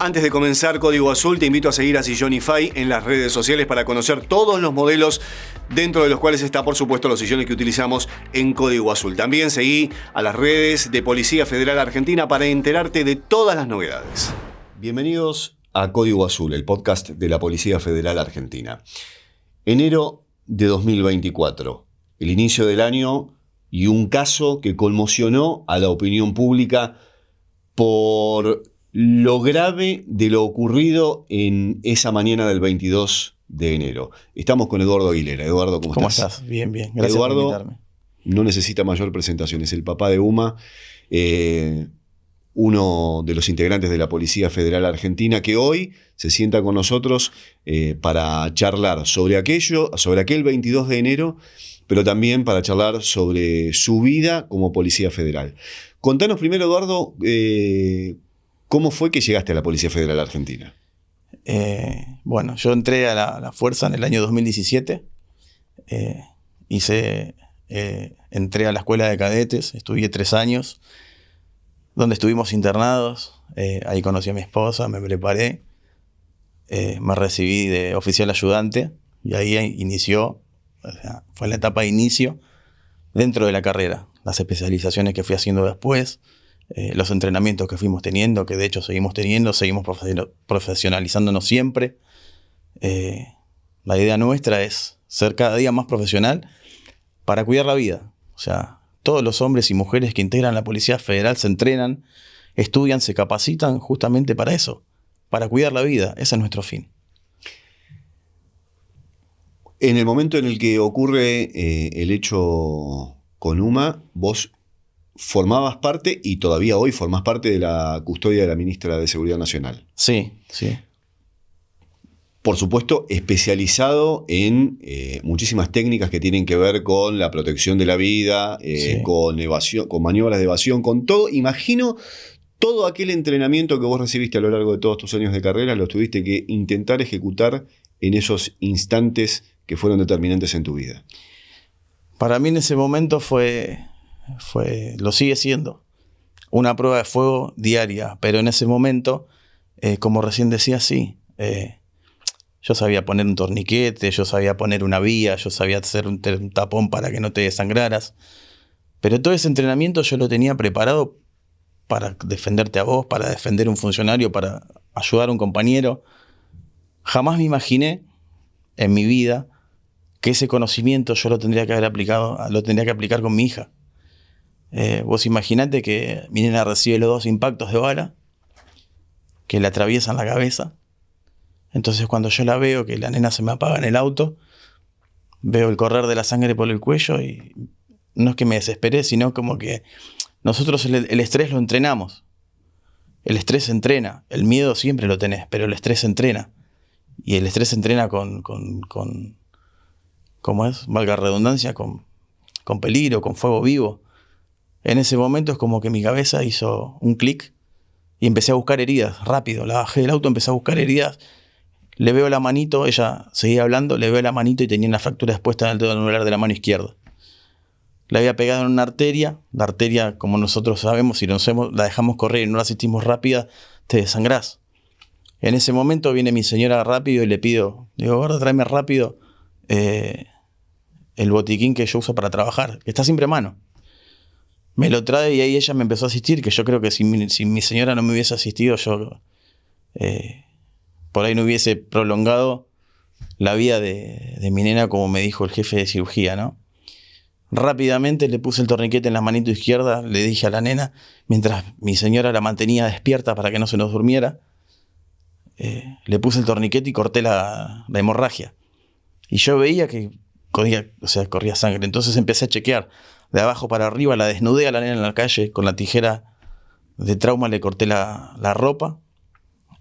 Antes de comenzar Código Azul, te invito a seguir a Sillonify en las redes sociales para conocer todos los modelos, dentro de los cuales está, por supuesto, los sillones que utilizamos en Código Azul. También seguí a las redes de Policía Federal Argentina para enterarte de todas las novedades. Bienvenidos a Código Azul, el podcast de la Policía Federal Argentina. Enero de 2024, el inicio del año y un caso que conmocionó a la opinión pública por lo grave de lo ocurrido en esa mañana del 22 de enero. Estamos con Eduardo Aguilera. Eduardo, ¿cómo estás? Bien, bien. Gracias por invitarme. No necesita mayor presentación. Es el papá de Uma, uno de los integrantes de la Policía Federal Argentina, que hoy se sienta con nosotros para charlar sobre aquel 22 de enero, pero también para charlar sobre su vida como Policía Federal. Contanos primero, Eduardo, ¿cómo fue que llegaste a la Policía Federal Argentina? Bueno, yo entré a la fuerza en el año 2017. Entré a la escuela de cadetes, estudié 3 años, donde estuvimos internados. Ahí conocí a mi esposa, me preparé, me recibí de oficial ayudante y ahí inició, fue la etapa de inicio dentro de la carrera. Las especializaciones que fui haciendo después, los entrenamientos que fuimos teniendo, que de hecho seguimos teniendo, seguimos profesionalizándonos siempre. La idea nuestra es ser cada día más profesional para cuidar la vida. O sea, todos los hombres y mujeres que integran la Policía Federal se entrenan, estudian, se capacitan justamente para eso, para cuidar la vida. Ese es nuestro fin. En el momento en el que ocurre el hecho con Uma, vos formabas parte, y todavía hoy formás parte, de la custodia de la ministra de Seguridad Nacional. Sí, sí. Por supuesto, especializado en muchísimas técnicas que tienen que ver con la protección de la vida, Sí. con evasión, con maniobras de evasión, con todo. Imagino todo aquel entrenamiento que vos recibiste a lo largo de todos tus años de carrera, lo tuviste que intentar ejecutar en esos instantes que fueron determinantes en tu vida. Para mí en ese momento lo sigue siendo, una prueba de fuego diaria, pero en ese momento, como recién decía, sí, yo sabía poner un torniquete, yo sabía poner una vía, yo sabía hacer un tapón para que no te desangraras, pero todo ese entrenamiento yo lo tenía preparado para defenderte a vos, para defender a un funcionario, para ayudar a un compañero. Jamás me imaginé en mi vida que ese conocimiento yo lo tendría que aplicar con mi hija. Vos imaginate que mi nena recibe los 2 impactos de bala que le atraviesan la cabeza. Entonces cuando yo la veo, que la nena se me apaga en el auto, veo el correr de la sangre por el cuello y no es que me desesperé, sino como que nosotros el estrés lo entrenamos. El estrés se entrena, el miedo siempre lo tenés, pero el estrés se entrena. Y el estrés se entrena con ¿cómo es? Valga redundancia, con peligro, con fuego vivo. En ese momento es como que mi cabeza hizo un clic y empecé a buscar heridas, rápido. La bajé del auto, empecé a buscar heridas. Le veo la manito, ella seguía hablando, le veo la manito y tenía una fractura expuesta en el dedo anular de la mano izquierda. La había pegado en una arteria. La arteria, como nosotros sabemos, si la dejamos correr y no la asistimos rápida, te desangrás. En ese momento viene mi señora rápido y le pido, digo, gorda, tráeme rápido el botiquín que yo uso para trabajar, que está siempre a mano. Me lo trae y ahí ella me empezó a asistir, que yo creo que si mi señora no me hubiese asistido, yo por ahí no hubiese prolongado la vida de mi nena, como me dijo el jefe de cirugía, ¿no? Rápidamente le puse el torniquete en la manito izquierda, le dije a la nena, mientras mi señora la mantenía despierta para que no se nos durmiera, le puse el torniquete y corté la hemorragia. Y yo veía que corría sangre. Entonces empecé a chequear de abajo para arriba, la desnudé a la nena en la calle, con la tijera de trauma le corté la ropa.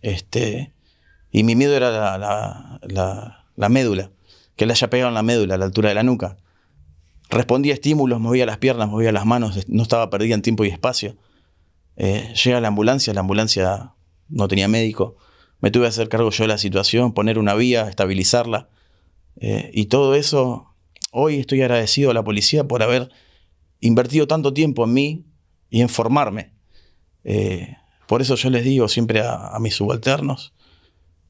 Y mi miedo era la médula, que le haya pegado en la médula, a la altura de la nuca. Respondía a estímulos, movía las piernas, movía las manos, no estaba perdida en tiempo y espacio. Llega la ambulancia no tenía médico. Me tuve que hacer cargo yo de la situación, poner una vía, estabilizarla. Y todo eso, hoy estoy agradecido a la policía por haber invertido tanto tiempo en mí y en formarme. Por eso yo les digo siempre a mis subalternos,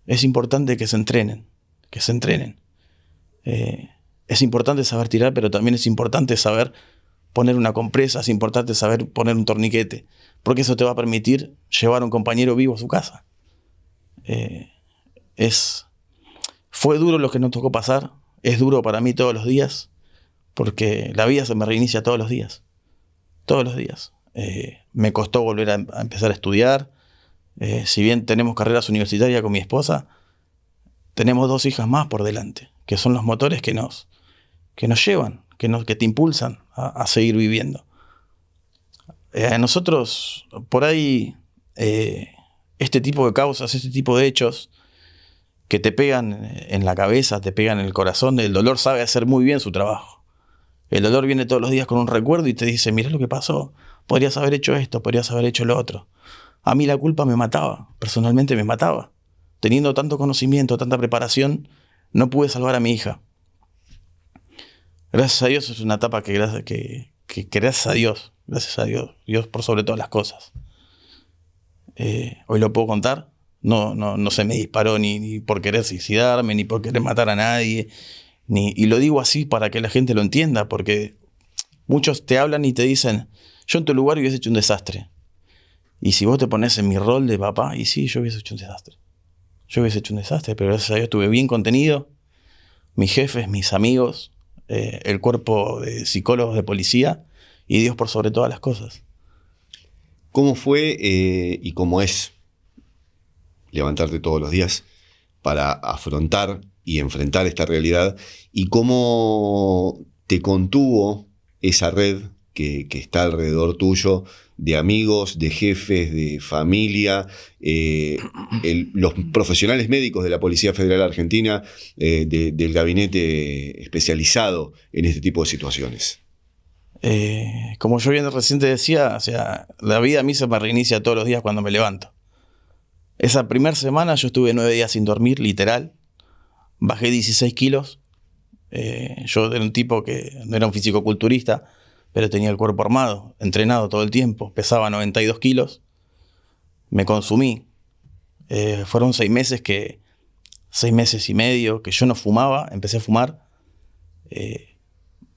es importante que se entrenen, que se entrenen. Es importante saber tirar, pero también es importante saber poner una compresa, es importante saber poner un torniquete, porque eso te va a permitir llevar a un compañero vivo a su casa. Fue duro lo que nos tocó pasar, es duro para mí todos los días, porque la vida se me reinicia todos los días. Todos los días. Me costó volver a empezar a estudiar. Si bien tenemos carreras universitarias con mi esposa, tenemos 2 hijas más por delante, que son los motores que nos llevan, que te impulsan a seguir viviendo. Nosotros, por ahí, este tipo de causas, este tipo de hechos que te pegan en la cabeza, te pegan en el corazón, el dolor sabe hacer muy bien su trabajo. El dolor viene todos los días con un recuerdo y te dice, mirá lo que pasó, podrías haber hecho esto, podrías haber hecho lo otro. A mí la culpa me mataba, personalmente me mataba. Teniendo tanto conocimiento, tanta preparación, no pude salvar a mi hija. Gracias a Dios es una etapa que gracias a Dios, Dios por sobre todas las cosas. Hoy lo puedo contar, no se me disparó ni por querer suicidarme, ni por querer matar a nadie, y lo digo así para que la gente lo entienda, porque muchos te hablan y te dicen, yo en tu lugar hubiese hecho un desastre. Y si vos te pones en mi rol de papá, y sí, yo hubiese hecho un desastre. Yo hubiese hecho un desastre, pero gracias a Dios estuve bien contenido. Mis jefes, mis amigos, el cuerpo de psicólogos de policía y Dios por sobre todas las cosas. ¿Cómo fue y cómo es levantarte todos los días para afrontar y enfrentar esta realidad? ¿Y cómo te contuvo esa red que está alrededor tuyo, de amigos, de jefes, de familia, los profesionales médicos de la Policía Federal Argentina, del gabinete especializado en este tipo de situaciones? Como yo bien recién te decía, o sea, la vida a mí se me reinicia todos los días cuando me levanto. Esa primera semana yo estuve 9 días sin dormir, literal. Bajé 16 kilos. Yo era un tipo que no era un fisicoculturista, pero tenía el cuerpo armado, entrenado todo el tiempo. Pesaba 92 kilos. Me consumí. Fueron 6 meses 6 meses y medio que yo no fumaba. Empecé a fumar.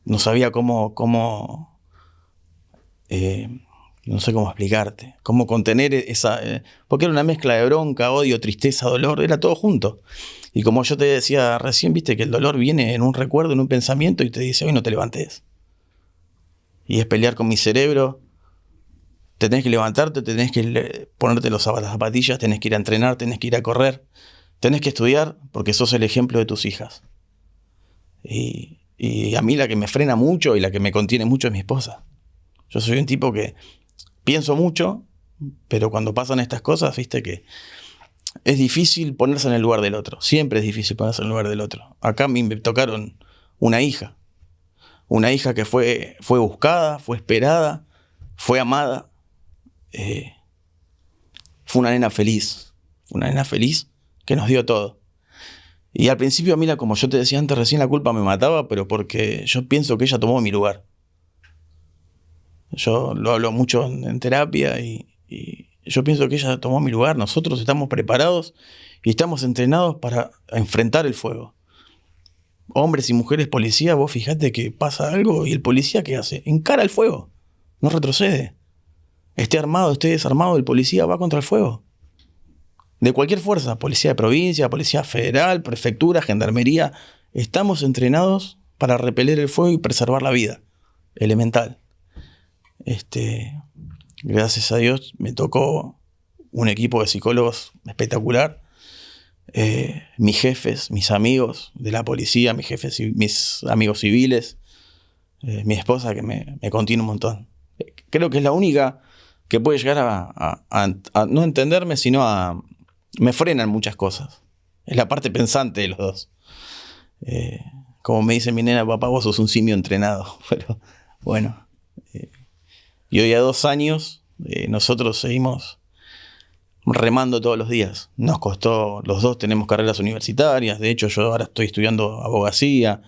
No sabía cómo no sé cómo explicarte, cómo contener esa... porque era una mezcla de bronca, odio, tristeza, dolor, era todo junto. Y como yo te decía recién, viste que el dolor viene en un recuerdo, en un pensamiento y te dice, hoy no te levantes. Y es pelear con mi cerebro. Tenés que levantarte, tenés que ponerte las zapatillas, tenés que ir a entrenar, tenés que ir a correr, tenés que estudiar porque sos el ejemplo de tus hijas. Y a mí la que me frena mucho y la que me contiene mucho es mi esposa. Yo soy un tipo que pienso mucho, pero cuando pasan estas cosas, viste que es difícil ponerse en el lugar del otro. Siempre es difícil ponerse en el lugar del otro. Acá me tocaron una hija que fue buscada, fue esperada, fue amada. Fue una nena feliz que nos dio todo. Y al principio a mí, como yo te decía antes, recién la culpa me mataba, pero porque yo pienso que ella tomó mi lugar. Yo lo hablo mucho en terapia y yo pienso que ella tomó mi lugar. Nosotros estamos preparados y estamos entrenados para enfrentar el fuego. Hombres y mujeres policías, vos fijate que pasa algo y el policía ¿qué hace? Encara el fuego, no retrocede. Esté armado, esté desarmado, el policía va contra el fuego. De cualquier fuerza, policía de provincia, policía federal, prefectura, gendarmería, estamos entrenados para repeler el fuego y preservar la vida. Elemental. Gracias a Dios me tocó un equipo de psicólogos espectacular. Mis jefes, mis amigos de la policía, mis jefes y mis amigos civiles, mi esposa que me contiene un montón. Creo que es la única que puede llegar a no entenderme, sino me frenan muchas cosas. Es la parte pensante de los dos. Como me dice mi nena, papá, vos sos un simio entrenado. Pero bueno. Y hoy a 2 años, nosotros seguimos remando todos los días. Nos costó, los dos tenemos carreras universitarias. De hecho, yo ahora estoy estudiando abogacía,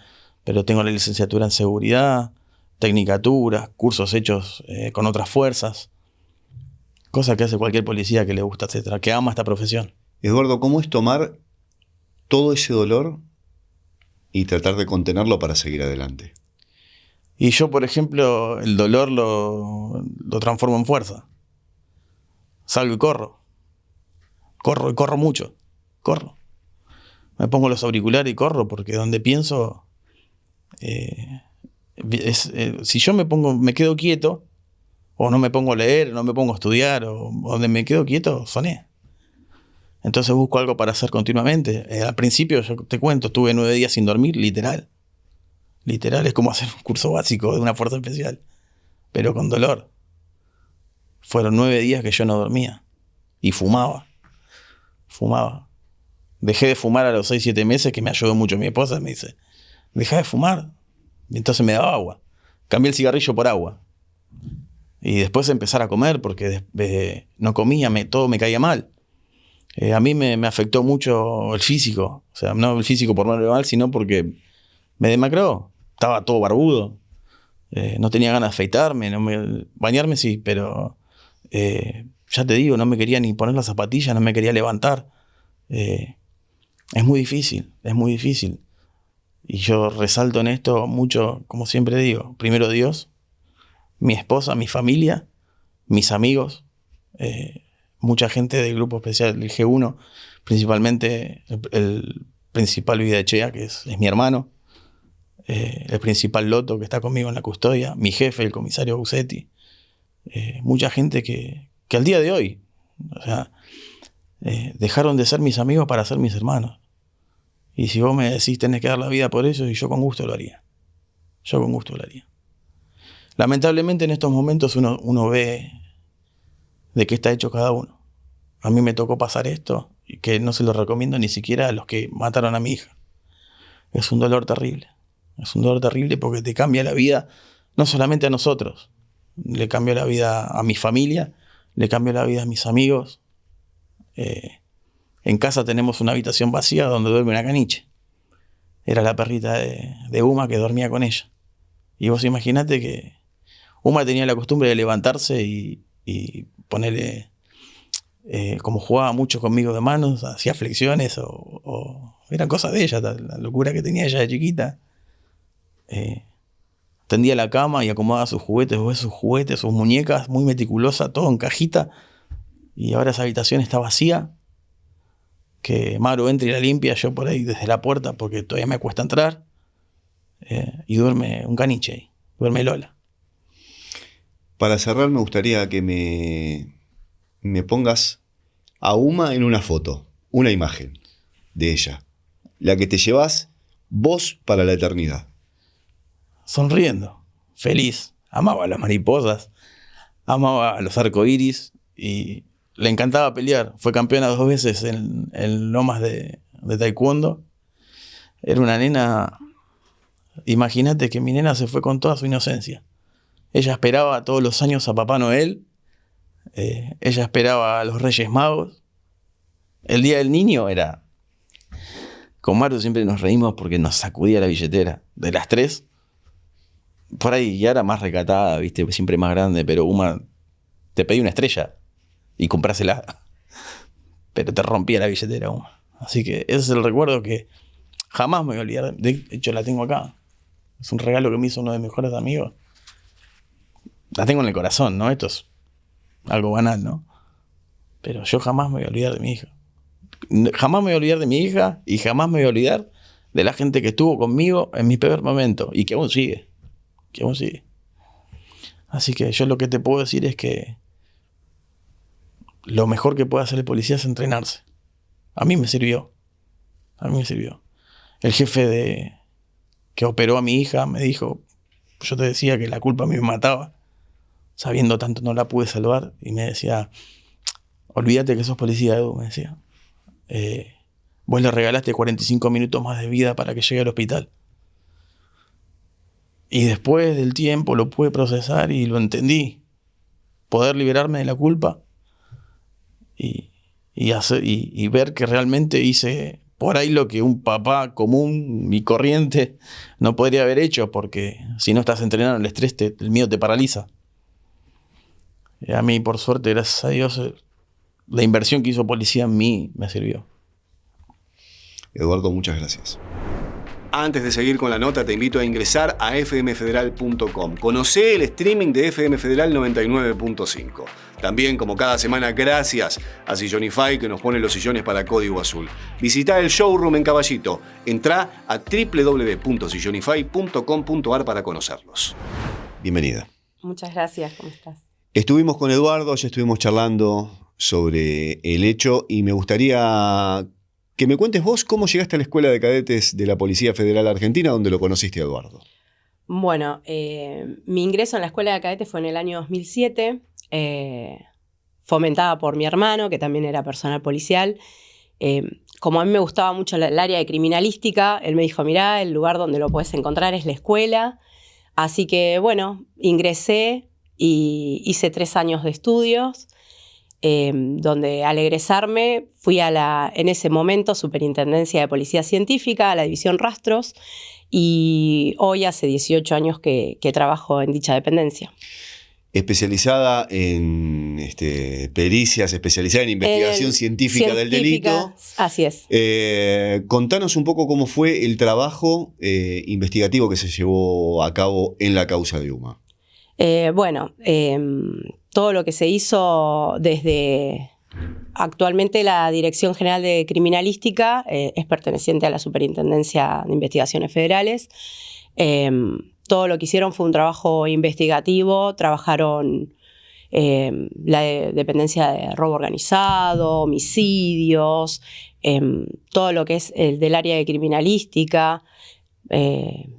pero tengo la licenciatura en seguridad, tecnicatura, cursos hechos con otras fuerzas. Cosa que hace cualquier policía que le gusta, etcétera, que ama esta profesión. Eduardo, ¿cómo es tomar todo ese dolor y tratar de contenerlo para seguir adelante? Y yo, por ejemplo, el dolor lo transformo en fuerza. Salgo y corro. Corro y corro mucho. Corro. Me pongo los auriculares y corro porque donde pienso... si yo me quedo quieto, o no me pongo a leer, o no me pongo a estudiar, o donde me quedo quieto, soné. Entonces busco algo para hacer continuamente. Al principio, yo te cuento, estuve 9 días sin dormir, literal. Literal, es como hacer un curso básico de una fuerza especial, pero con dolor. Fueron 9 días que yo no dormía. Y fumaba. Dejé de fumar a los 6-7 meses, que me ayudó mucho mi esposa, me dice, deja de fumar. Y entonces me daba agua. Cambié el cigarrillo por agua. Y después empezar a comer, porque no comía, todo me caía mal. A mí me afectó mucho el físico. O sea, no el físico por mal, sino porque me demacró. Estaba todo barbudo. No tenía ganas de afeitarme. Bañarme sí, pero ya te digo, no me quería ni poner las zapatillas, no me quería levantar. Es muy difícil. Y yo resalto en esto mucho, como siempre digo, primero Dios, mi esposa, mi familia, mis amigos, mucha gente del grupo especial del G1, principalmente el principal Vidachea, que es mi hermano, el principal Loto, que está conmigo en la custodia, mi jefe, el comisario Busetti, mucha gente que al día de hoy, o sea, dejaron de ser mis amigos para ser mis hermanos. Y si vos me decís tenés que dar la vida por eso, y yo con gusto lo haría. Lamentablemente en estos momentos uno ve de qué está hecho cada uno. A mí me tocó pasar esto, y que no se lo recomiendo ni siquiera a los que mataron a mi hija. Es un dolor terrible porque te cambia la vida, no solamente a nosotros, le cambió la vida a mi familia, le cambió la vida a mis amigos. En casa tenemos una habitación vacía donde duerme una caniche. Era la perrita de Uma que dormía con ella. Y vos imaginate que Uma tenía la costumbre de levantarse y ponerle, como jugaba mucho conmigo de manos, hacía flexiones o eran cosas de ella, la locura que tenía ella de chiquita. Tendía la cama y acomodaba sus juguetes, sus muñecas, muy meticulosa, todo en cajita. Y ahora esa habitación está vacía. Que Maru entra y la limpia, yo por ahí desde la puerta, porque todavía me cuesta entrar. Y duerme un caniche ahí, duerme Lola. Para cerrar, me gustaría que me pongas a Uma en una foto, una imagen de ella, la que te llevas vos para la eternidad. Sonriendo, feliz, amaba las mariposas, amaba los arcoíris y le encantaba pelear. Fue campeona 2 veces en lomas de taekwondo. Era una nena, imagínate que mi nena se fue con toda su inocencia. Ella esperaba todos los años a Papá Noel, ella esperaba a los Reyes Magos. El día del niño era... Con Maru siempre nos reímos porque nos sacudía la billetera. De las 3, por ahí ya era más recatada, ¿viste? Siempre más grande, pero Uma te pedía una estrella y comprásela. Pero te rompía la billetera, Uma. Así que ese es el recuerdo que jamás me voy a olvidar. De hecho, la tengo acá. Es un regalo que me hizo uno de mis mejores amigos. La tengo en el corazón, ¿no? Esto es algo banal, ¿no? Pero yo jamás me voy a olvidar de mi hija. Jamás me voy a olvidar de mi hija y jamás me voy a olvidar de la gente que estuvo conmigo en mi peor momento y que aún sigue. Así que yo lo que te puedo decir es que lo mejor que puede hacer el policía es entrenarse. A mí me sirvió. El jefe que operó a mi hija me dijo, yo te decía que la culpa a mí me mataba. Sabiendo tanto no la pude salvar. Y me decía, olvídate que sos policía, Edu, me decía. Vos le regalaste 45 minutos más de vida para que llegue al hospital. Y después del tiempo lo pude procesar y lo entendí. Poder liberarme de la culpa y ver que realmente hice por ahí lo que un papá común y corriente no podría haber hecho, porque si no estás entrenado, el estrés, el miedo te paraliza. A mí, por suerte, gracias a Dios, la inversión que hizo policía en mí me sirvió. Eduardo, muchas gracias. Antes de seguir con la nota, te invito a ingresar a fmfederal.com. Conocé el streaming de FM Federal 99.5. También, como cada semana, gracias a Sillonify, que nos pone los sillones para Código Azul. Visita el showroom en Caballito. Entrá a www.sillonify.com.ar para conocerlos. Bienvenida. Muchas gracias, ¿cómo estás? Estuvimos con Eduardo, ya estuvimos charlando sobre el hecho y me gustaría que me cuentes vos cómo llegaste a la Escuela de Cadetes de la Policía Federal Argentina, donde lo conociste a Eduardo. Bueno, mi ingreso en la Escuela de Cadetes fue en el año 2007, fomentada por mi hermano, que también era personal policial. Como a mí me gustaba mucho el área de criminalística, él me dijo, mirá, el lugar donde lo puedes encontrar es la escuela. Así que, bueno, ingresé y hice 3 años de estudios. Donde al egresarme fui a la, en ese momento, Superintendencia de Policía Científica, a la División Rastros, y hoy hace 18 años que trabajo en dicha dependencia. Especializada en pericias, especializada en investigación científica del delito. Así es. Contanos un poco cómo fue el trabajo investigativo que se llevó a cabo en la causa de UMA. Todo lo que se hizo desde actualmente la Dirección General de Criminalística es perteneciente a la Superintendencia de Investigaciones Federales. Todo lo que hicieron fue un trabajo investigativo, trabajaron la dependencia de robo organizado, homicidios, todo lo que es el del área de criminalística,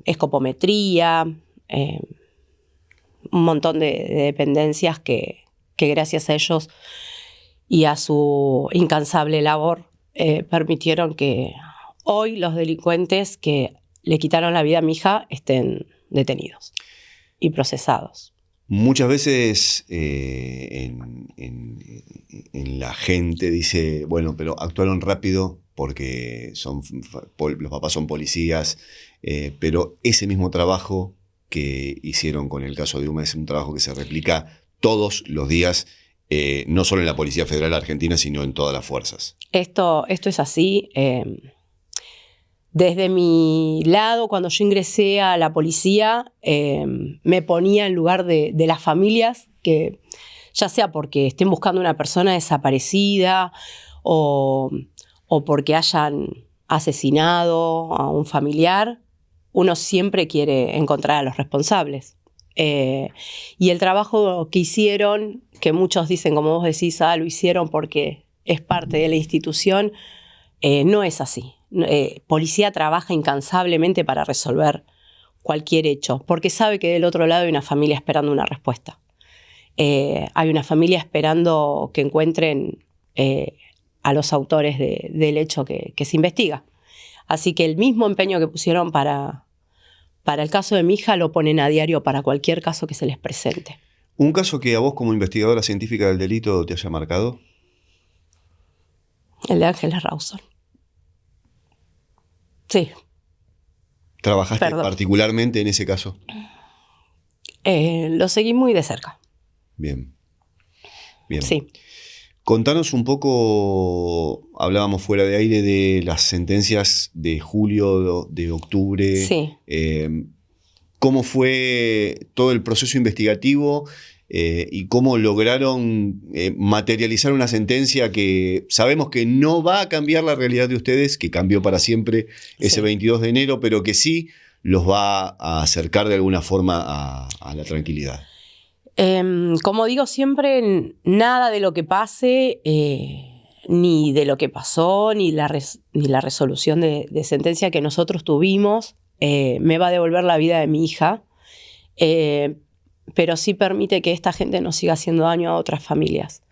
escopometría, un montón de dependencias que gracias a ellos y a su incansable labor permitieron que hoy los delincuentes que le quitaron la vida a mi hija estén detenidos y procesados. Muchas veces en la gente dice, bueno, pero actuaron rápido porque los papás son policías, pero ese mismo trabajo que hicieron con el caso de UMA es un trabajo que se replica todos los días, no solo en la Policía Federal Argentina, sino en todas las fuerzas. Esto es así. Desde mi lado, cuando yo ingresé a la policía, me ponía en lugar de las familias, que ya sea porque estén buscando una persona desaparecida o porque hayan asesinado a un familiar, uno siempre quiere encontrar a los responsables. Y el trabajo que hicieron, que muchos dicen, como vos decís, lo hicieron porque es parte de la institución, no es así. Policía trabaja incansablemente para resolver cualquier hecho, porque sabe que del otro lado hay una familia esperando una respuesta. Hay una familia esperando que encuentren a los autores del hecho que se investiga. Así que el mismo empeño que pusieron para el caso de mi hija lo ponen a diario para cualquier caso que se les presente. ¿Un caso que a vos como investigadora científica del delito te haya marcado? El de Ángeles Rawson. Sí. ¿Trabajaste particularmente en ese caso? Lo seguí muy de cerca. Bien. Sí. Contanos un poco, hablábamos fuera de aire de las sentencias de julio, de octubre. Sí. ¿Cómo fue todo el proceso investigativo y cómo lograron materializar una sentencia que sabemos que no va a cambiar la realidad de ustedes, que cambió para siempre ese 22 de enero, pero que sí los va a acercar de alguna forma a la tranquilidad? Como digo siempre, nada de lo que pase, ni de lo que pasó, ni la resolución de sentencia que nosotros tuvimos, me va a devolver la vida de mi hija, pero sí permite que esta gente no siga haciendo daño a otras familias.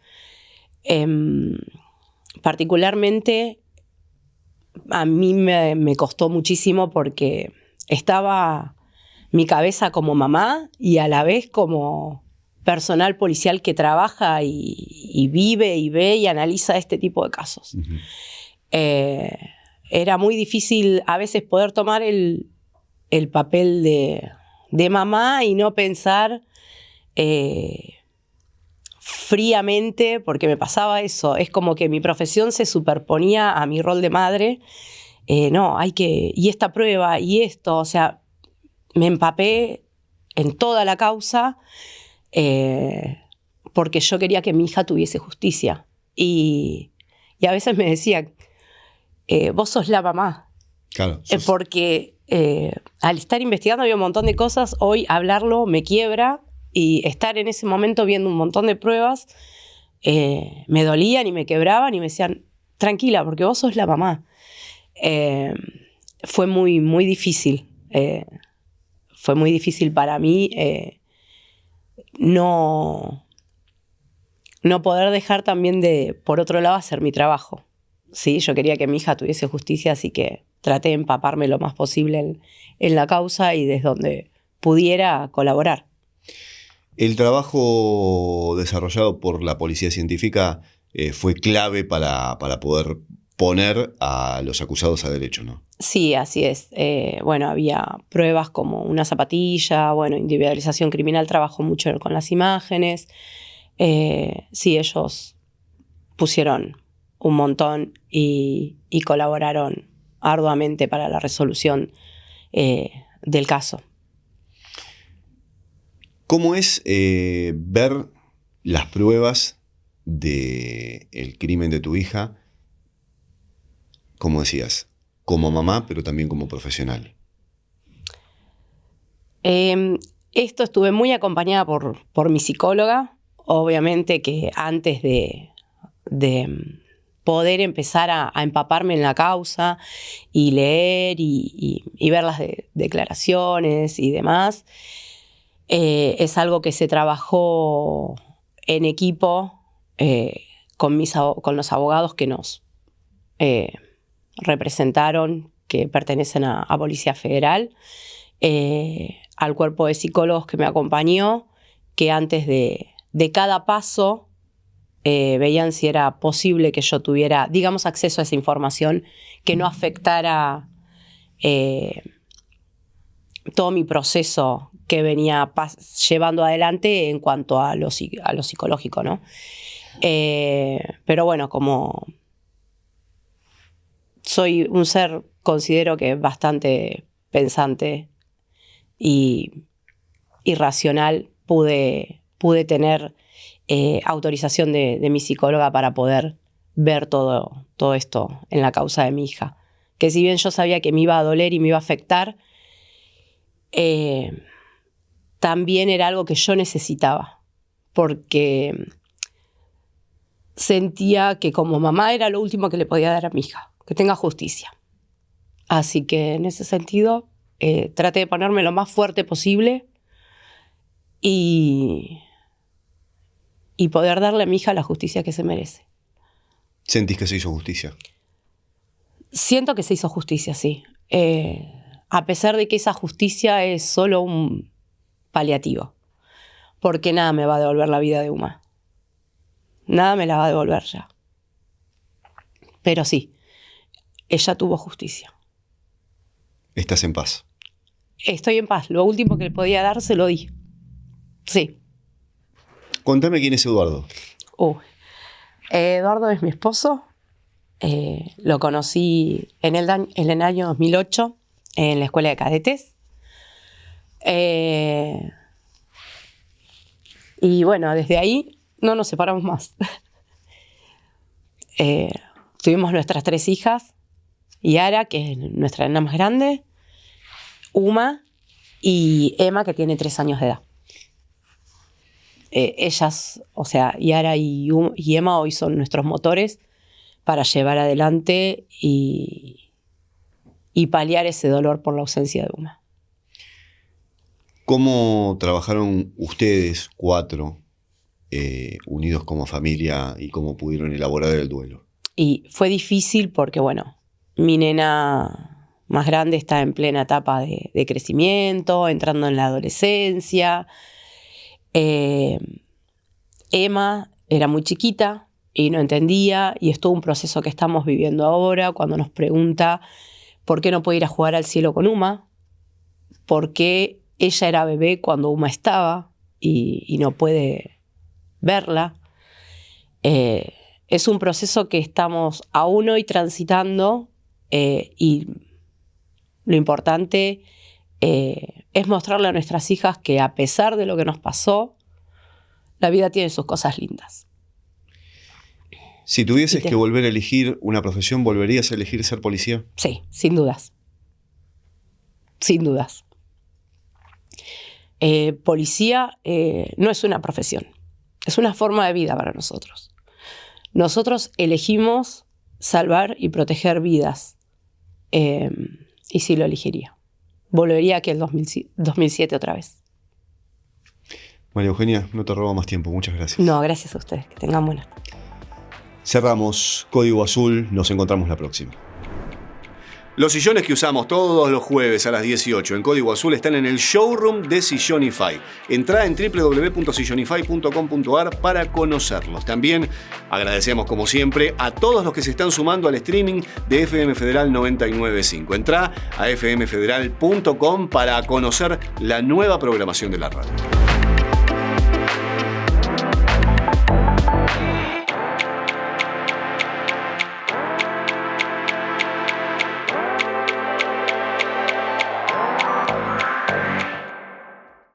Particularmente, a mí me costó muchísimo porque estaba mi cabeza como mamá y a la vez como personal policial que trabaja y vive y ve y analiza este tipo de casos. Uh-huh. Era muy difícil a veces poder tomar el papel de mamá y no pensar fríamente, porque me pasaba eso. Es como que mi profesión se superponía a mi rol de madre. No, y esta prueba, y esto, o sea, me empapé en toda la causa porque yo quería que mi hija tuviese justicia. Y a veces me decían, vos sos la mamá. Claro. Porque al estar investigando había un montón de cosas, hoy hablarlo me quiebra, y estar en ese momento viendo un montón de pruebas me dolían y me quebraban y me decían, tranquila, porque vos sos la mamá. Fue muy, muy difícil. Fue muy difícil para mí no poder dejar también de, por otro lado, hacer mi trabajo. ¿Sí? Yo quería que mi hija tuviese justicia, así que traté de empaparme lo más posible en la causa y desde donde pudiera colaborar. El trabajo desarrollado por la policía científica fue clave para poder poner a los acusados a derecho, ¿no? Sí, así es. Bueno, había pruebas como una zapatilla, bueno, individualización criminal, trabajó mucho con las imágenes. Sí, ellos pusieron un montón y colaboraron arduamente para la resolución del caso. ¿Cómo es ver las pruebas del crimen de tu hija, como decías, como mamá, pero también como profesional? Esto estuve muy acompañada por mi psicóloga. Obviamente que antes de poder empezar a empaparme en la causa y leer y ver las declaraciones y demás, es algo que se trabajó en equipo con los abogados que nos representaron, que pertenecen a Policía Federal, al cuerpo de psicólogos que me acompañó, que antes de cada paso veían si era posible que yo tuviera, digamos, acceso a esa información que no afectara todo mi proceso que venía llevando adelante en cuanto a lo psicológico, ¿no? Pero bueno, como soy un ser, considero que bastante pensante y racional, pude tener autorización de mi psicóloga para poder ver todo esto en la causa de mi hija. Que si bien yo sabía que me iba a doler y me iba a afectar, también era algo que yo necesitaba, porque sentía que como mamá era lo último que le podía dar a mi hija, que tenga justicia. Así que en ese sentido traté de ponerme lo más fuerte posible y poder darle a mi hija la justicia que se merece. ¿Sentís que se hizo justicia? Siento que se hizo justicia, sí. A pesar de que esa justicia es solo un paliativo, porque nada me va a devolver la vida de Uma. Nada me la va a devolver ya. Pero sí, ella tuvo justicia. ¿Estás en paz? Estoy en paz. Lo último que le podía dar, se lo di. Sí. Contame quién es Eduardo. Eduardo es mi esposo. Lo conocí en el año 2008 en la escuela de cadetes. Y bueno, desde ahí no nos separamos más. Tuvimos nuestras 3 hijas, Yara, que es nuestra nena más grande, Uma y Emma, que tiene 3 años de edad. Ellas, o sea, Yara y Emma hoy son nuestros motores para llevar adelante y paliar ese dolor por la ausencia de Uma. ¿Cómo trabajaron ustedes 4 unidos como familia y cómo pudieron elaborar el duelo? Y fue difícil porque, bueno, mi nena más grande está en plena etapa de crecimiento, entrando en la adolescencia. Emma era muy chiquita y no entendía, y es todo un proceso que estamos viviendo ahora cuando nos pregunta por qué no puede ir a jugar al cielo con Uma, por qué ella era bebé cuando Uma estaba y no puede verla. Es un proceso que estamos aún hoy transitando y lo importante es mostrarle a nuestras hijas que a pesar de lo que nos pasó, la vida tiene sus cosas lindas. Si tuvieses que volver a elegir una profesión, ¿volverías a elegir ser policía? Sí, sin dudas. Sin dudas. Policía no es una profesión, es una forma de vida para nosotros. Nosotros elegimos salvar y proteger vidas. Y sí lo elegiría. Volvería aquí el 2007 otra vez. María Eugenia, no te robo más tiempo. Muchas gracias. No, gracias a ustedes. Que tengan buena. Cerramos Código Azul. Nos encontramos la próxima. Los sillones que usamos todos los jueves a las 18 en Código Azul están en el showroom de Sillonify. Entrá en www.sillonify.com.ar para conocerlos. También agradecemos, como siempre, a todos los que se están sumando al streaming de FM Federal 99.5. Entrá a fmfederal.com para conocer la nueva programación de la radio.